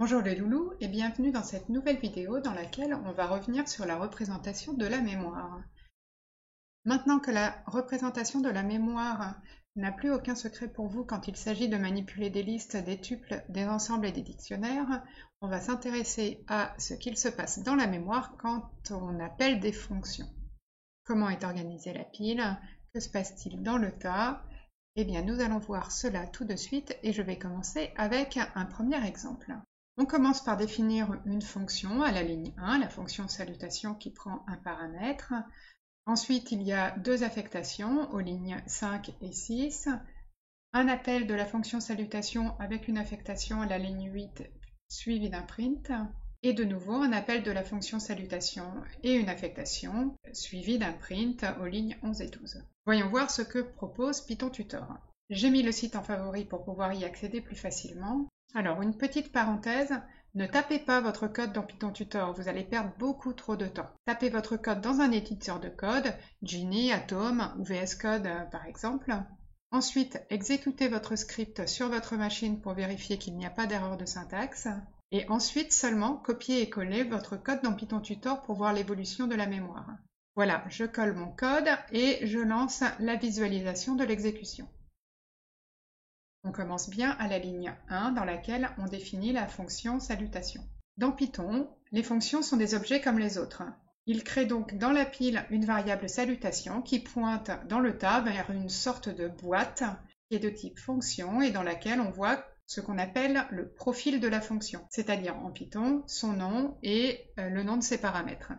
Bonjour les loulous et bienvenue dans cette nouvelle vidéo dans laquelle on va revenir sur la représentation de la mémoire. Maintenant que la représentation de la mémoire n'a plus aucun secret pour vous quand il s'agit de manipuler des listes, des tuples, des ensembles et des dictionnaires, on va s'intéresser à ce qu'il se passe dans la mémoire quand on appelle des fonctions. Comment est organisée la pile? Que se passe-t-il dans le tas? Eh bien, nous allons voir cela tout de suite et je vais commencer avec un premier exemple. On commence par définir une fonction à la ligne 1, la fonction salutation qui prend un paramètre. Ensuite, il y a deux affectations aux lignes 5 et 6. Un appel de la fonction salutation avec une affectation à la ligne 8 suivi d'un print. Et de nouveau, un appel de la fonction salutation et une affectation suivi d'un print aux lignes 11 et 12. Voyons voir ce que propose Python Tutor. J'ai mis le site en favori pour pouvoir y accéder plus facilement. Alors, une petite parenthèse, ne tapez pas votre code dans Python Tutor, vous allez perdre beaucoup trop de temps. Tapez votre code dans un éditeur de code, Geany, Atom ou VS Code par exemple. Ensuite, exécutez votre script sur votre machine pour vérifier qu'il n'y a pas d'erreur de syntaxe. Et ensuite seulement, copiez et collez votre code dans Python Tutor pour voir l'évolution de la mémoire. Voilà, je colle mon code et je lance la visualisation de l'exécution. On commence bien à la ligne 1 dans laquelle on définit la fonction salutation. Dans Python, les fonctions sont des objets comme les autres. Il crée donc dans la pile une variable salutation qui pointe dans le tas vers une sorte de boîte qui est de type fonction et dans laquelle on voit ce qu'on appelle le profil de la fonction, c'est-à-dire en Python son nom et le nom de ses paramètres.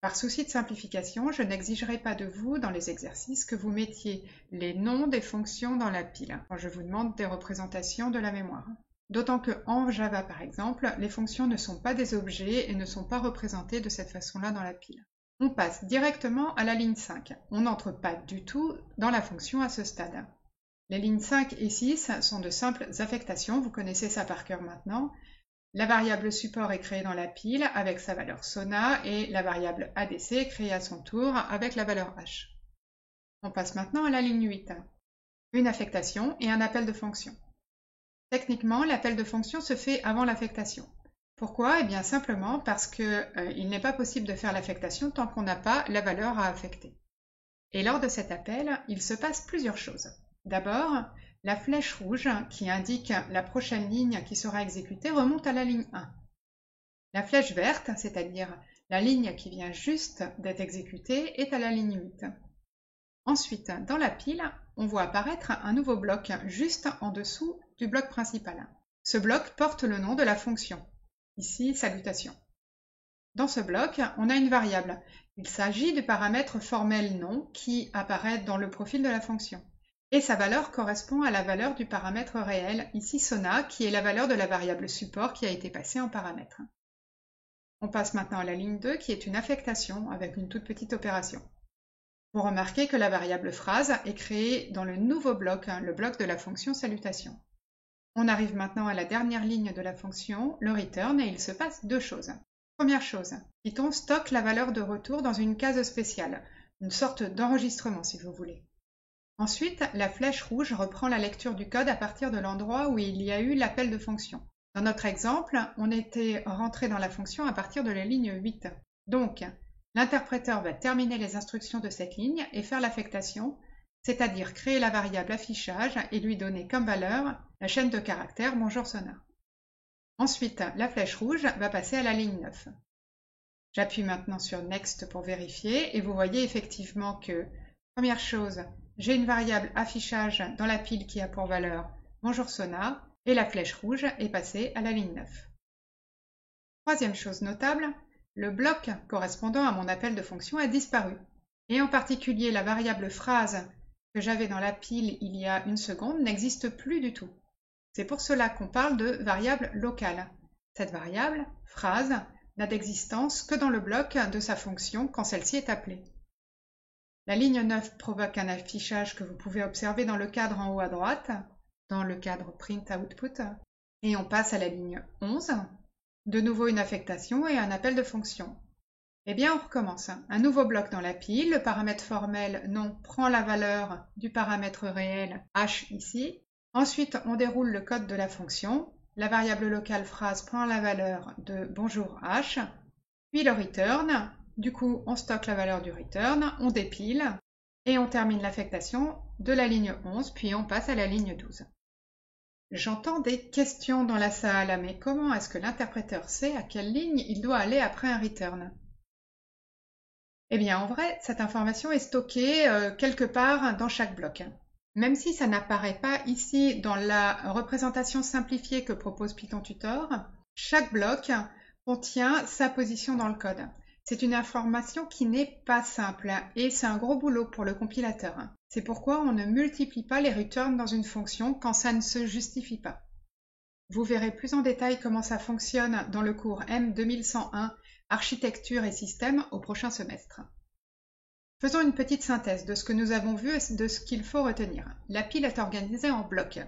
Par souci de simplification, je n'exigerai pas de vous, dans les exercices, que vous mettiez les noms des fonctions dans la pile, quand je vous demande des représentations de la mémoire. D'autant que en Java, par exemple, les fonctions ne sont pas des objets et ne sont pas représentées de cette façon-là dans la pile. On passe directement à la ligne 5. On n'entre pas du tout dans la fonction à ce stade. Les lignes 5 et 6 sont de simples affectations, vous connaissez ça par cœur maintenant. La variable support est créée dans la pile avec sa valeur Sona et la variable ADC est créée à son tour avec la valeur H. On passe maintenant à la ligne 8. Une affectation et un appel de fonction. Techniquement, l'appel de fonction se fait avant l'affectation. Pourquoi? Eh bien simplement parce qu'il n'est pas possible de faire l'affectation tant qu'on n'a pas la valeur à affecter. Et lors de cet appel, il se passe plusieurs choses. D'abord, la flèche rouge qui indique la prochaine ligne qui sera exécutée remonte à la ligne 1. La flèche verte, c'est-à-dire la ligne qui vient juste d'être exécutée, est à la ligne 8. Ensuite, dans la pile, on voit apparaître un nouveau bloc juste en dessous du bloc principal. Ce bloc porte le nom de la fonction, ici salutation. Dans ce bloc, on a une variable. Il s'agit du paramètre formel nom qui apparaît dans le profil de la fonction. Et sa valeur correspond à la valeur du paramètre réel, ici Sona, qui est la valeur de la variable support qui a été passée en paramètre. On passe maintenant à la ligne 2 qui est une affectation avec une toute petite opération. Vous remarquez que la variable phrase est créée dans le nouveau bloc, le bloc de la fonction salutation. On arrive maintenant à la dernière ligne de la fonction, le return, et il se passe deux choses. Première chose, Python stocke la valeur de retour dans une case spéciale, une sorte d'enregistrement si vous voulez. Ensuite, la flèche rouge reprend la lecture du code à partir de l'endroit où il y a eu l'appel de fonction. Dans notre exemple, on était rentré dans la fonction à partir de la ligne 8. Donc, l'interpréteur va terminer les instructions de cette ligne et faire l'affectation, c'est-à-dire créer la variable affichage et lui donner comme valeur la chaîne de caractères bonjour Sona. Ensuite, la flèche rouge va passer à la ligne 9. J'appuie maintenant sur Next pour vérifier et vous voyez effectivement que, première chose, j'ai une variable affichage dans la pile qui a pour valeur bonjour Sona et la flèche rouge est passée à la ligne 9. Troisième chose notable, le bloc correspondant à mon appel de fonction a disparu. Et en particulier la variable phrase que j'avais dans la pile il y a une seconde n'existe plus du tout. C'est pour cela qu'on parle de variable locale. Cette variable, phrase, n'a d'existence que dans le bloc de sa fonction quand celle-ci est appelée. La ligne 9 provoque un affichage que vous pouvez observer dans le cadre en haut à droite, dans le cadre Print Output, et on passe à la ligne 11, de nouveau une affectation et un appel de fonction. Eh bien, on recommence. Un nouveau bloc dans la pile, le paramètre formel nom prend la valeur du paramètre réel h ici. Ensuite, on déroule le code de la fonction la variable locale phrase prend la valeur de bonjour H, puis le return. Du coup, on stocke la valeur du return, on dépile et on termine l'affectation de la ligne 11, puis on passe à la ligne 12. J'entends des questions dans la salle, mais comment est-ce que l'interpréteur sait à quelle ligne il doit aller après un return? Eh bien, en vrai, cette information est stockée quelque part dans chaque bloc. Même si ça n'apparaît pas ici dans la représentation simplifiée que propose Python-Tutor, chaque bloc contient sa position dans le code. C'est une information qui n'est pas simple et c'est un gros boulot pour le compilateur. C'est pourquoi on ne multiplie pas les returns dans une fonction quand ça ne se justifie pas. Vous verrez plus en détail comment ça fonctionne dans le cours M2101 Architecture et système au prochain semestre. Faisons une petite synthèse de ce que nous avons vu et de ce qu'il faut retenir. La pile est organisée en blocs.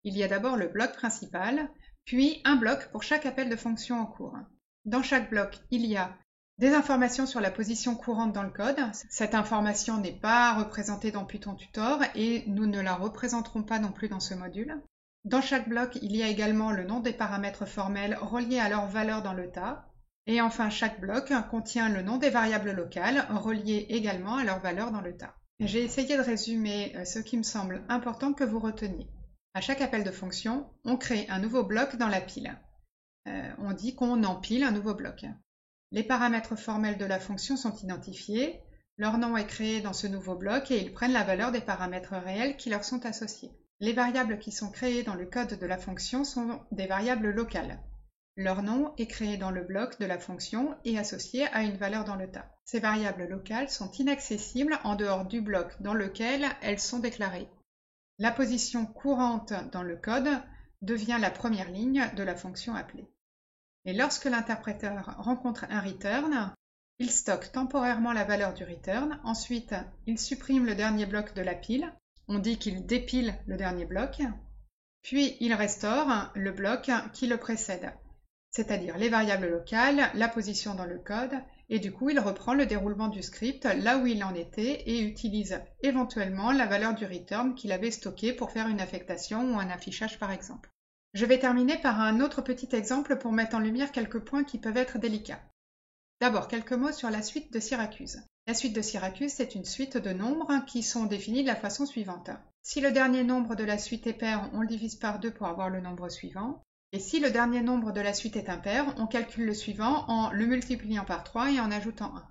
Il y a d'abord le bloc principal, puis un bloc pour chaque appel de fonction en cours. Dans chaque bloc, il y a des informations sur la position courante dans le code. Cette information n'est pas représentée dans Python-Tutor et nous ne la représenterons pas non plus dans ce module. Dans chaque bloc, il y a également le nom des paramètres formels reliés à leur valeur dans le tas. Et enfin, chaque bloc contient le nom des variables locales reliées également à leur valeur dans le tas. J'ai essayé de résumer ce qui me semble important que vous reteniez. À chaque appel de fonction, on crée un nouveau bloc dans la pile. On dit qu'on empile un nouveau bloc. Les paramètres formels de la fonction sont identifiés, leur nom est créé dans ce nouveau bloc et ils prennent la valeur des paramètres réels qui leur sont associés. Les variables qui sont créées dans le code de la fonction sont des variables locales. Leur nom est créé dans le bloc de la fonction et associé à une valeur dans le tas. Ces variables locales sont inaccessibles en dehors du bloc dans lequel elles sont déclarées. La position courante dans le code devient la première ligne de la fonction appelée. Et lorsque l'interpréteur rencontre un return, il stocke temporairement la valeur du return, ensuite il supprime le dernier bloc de la pile, on dit qu'il dépile le dernier bloc, puis il restaure le bloc qui le précède, c'est-à-dire les variables locales, la position dans le code, et du coup il reprend le déroulement du script là où il en était et utilise éventuellement la valeur du return qu'il avait stocké pour faire une affectation ou un affichage par exemple. Je vais terminer par un autre petit exemple pour mettre en lumière quelques points qui peuvent être délicats. D'abord, quelques mots sur la suite de Syracuse. La suite de Syracuse, c'est une suite de nombres qui sont définis de la façon suivante. Si le dernier nombre de la suite est pair, on le divise par 2 pour avoir le nombre suivant. Et si le dernier nombre de la suite est impair, on calcule le suivant en le multipliant par 3 et en ajoutant 1.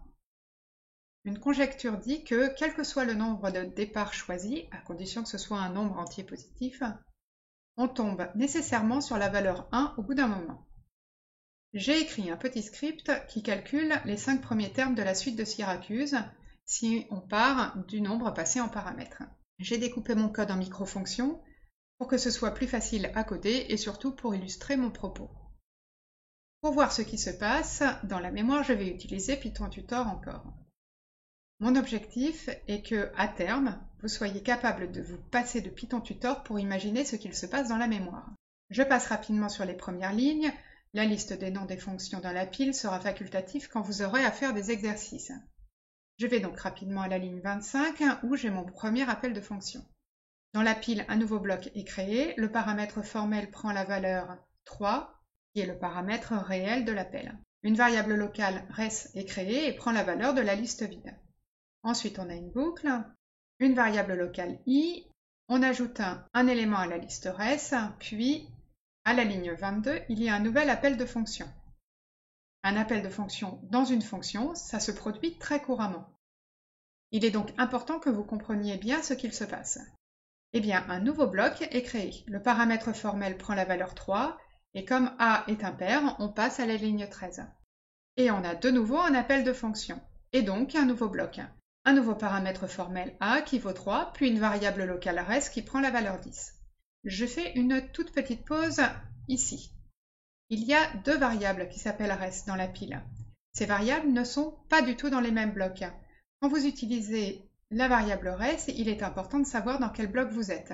Une conjecture dit que, quel que soit le nombre de départ choisi, à condition que ce soit un nombre entier positif, on tombe nécessairement sur la valeur 1 au bout d'un moment. J'ai écrit un petit script qui calcule les 5 premiers termes de la suite de Syracuse si on part du nombre passé en paramètres. J'ai découpé mon code en micro-fonctions pour que ce soit plus facile à coder et surtout pour illustrer mon propos. Pour voir ce qui se passe, dans la mémoire, je vais utiliser Python-Tutor encore. Mon objectif est que, à terme, vous soyez capable de vous passer de Python-Tutor pour imaginer ce qu'il se passe dans la mémoire. Je passe rapidement sur les premières lignes. La liste des noms des fonctions dans la pile sera facultative quand vous aurez à faire des exercices. Je vais donc rapidement à la ligne 25 où j'ai mon premier appel de fonction. Dans la pile, un nouveau bloc est créé. Le paramètre formel prend la valeur 3, qui est le paramètre réel de l'appel. Une variable locale res est créée et prend la valeur de la liste vide. Ensuite, on a une boucle, une variable locale i, on ajoute un élément à la liste res, puis à la ligne 22, il y a un nouvel appel de fonction. Un appel de fonction dans une fonction, ça se produit très couramment. Il est donc important que vous compreniez bien ce qu'il se passe. Eh bien, un nouveau bloc est créé. Le paramètre formel prend la valeur 3, et comme a est impair, on passe à la ligne 13. Et on a de nouveau un appel de fonction, et donc un nouveau bloc. Un nouveau paramètre formel a qui vaut 3, puis une variable locale res qui prend la valeur 10. Je fais une toute petite pause ici. Il y a 2 variables qui s'appellent res dans la pile. Ces variables ne sont pas du tout dans les mêmes blocs. Quand vous utilisez la variable res, il est important de savoir dans quel bloc vous êtes.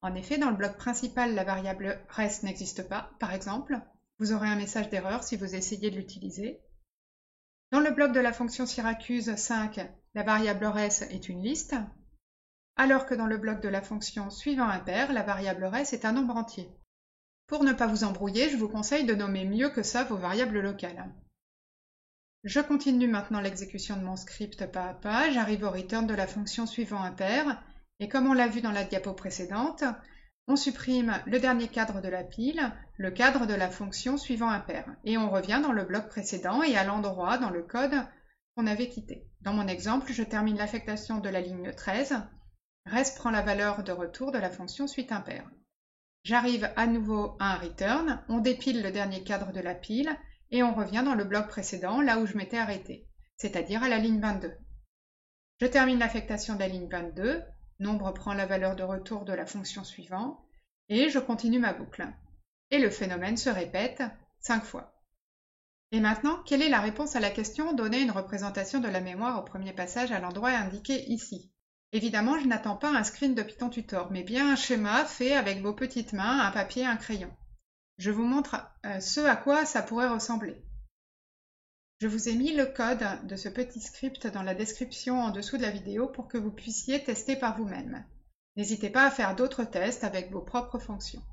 En effet, dans le bloc principal, la variable res n'existe pas, par exemple. Vous aurez un message d'erreur si vous essayez de l'utiliser. Dans le bloc de la fonction Syracuse 5, la variable res est une liste, alors que dans le bloc de la fonction suivant impair, la variable res est un nombre entier. Pour ne pas vous embrouiller, je vous conseille de nommer mieux que ça vos variables locales. Je continue maintenant l'exécution de mon script pas à pas, j'arrive au return de la fonction suivant impair, et comme on l'a vu dans la diapo précédente, on supprime le dernier cadre de la pile, le cadre de la fonction suivant impair, et on revient dans le bloc précédent et à l'endroit dans le code qu'on avait quitté. Dans mon exemple, je termine l'affectation de la ligne 13, res prend la valeur de retour de la fonction suite impair. J'arrive à nouveau à un return, on dépile le dernier cadre de la pile, et on revient dans le bloc précédent, là où je m'étais arrêté, c'est-à-dire à la ligne 22. Je termine l'affectation de la ligne 22, nombre prend la valeur de retour de la fonction suivante, et je continue ma boucle. Et le phénomène se répète 5 fois. Et maintenant, quelle est la réponse à la question « Donner une représentation de la mémoire au premier passage à l'endroit indiqué ici ?» Évidemment, je n'attends pas un screen de Python Tutor, mais bien un schéma fait avec vos petites mains, un papier et un crayon. Je vous montre ce à quoi ça pourrait ressembler. Je vous ai mis le code de ce petit script dans la description en dessous de la vidéo pour que vous puissiez tester par vous-même. N'hésitez pas à faire d'autres tests avec vos propres fonctions.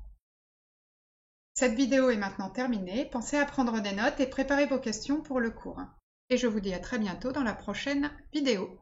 Cette vidéo est maintenant terminée, pensez à prendre des notes et préparer vos questions pour le cours. Et je vous dis à très bientôt dans la prochaine vidéo.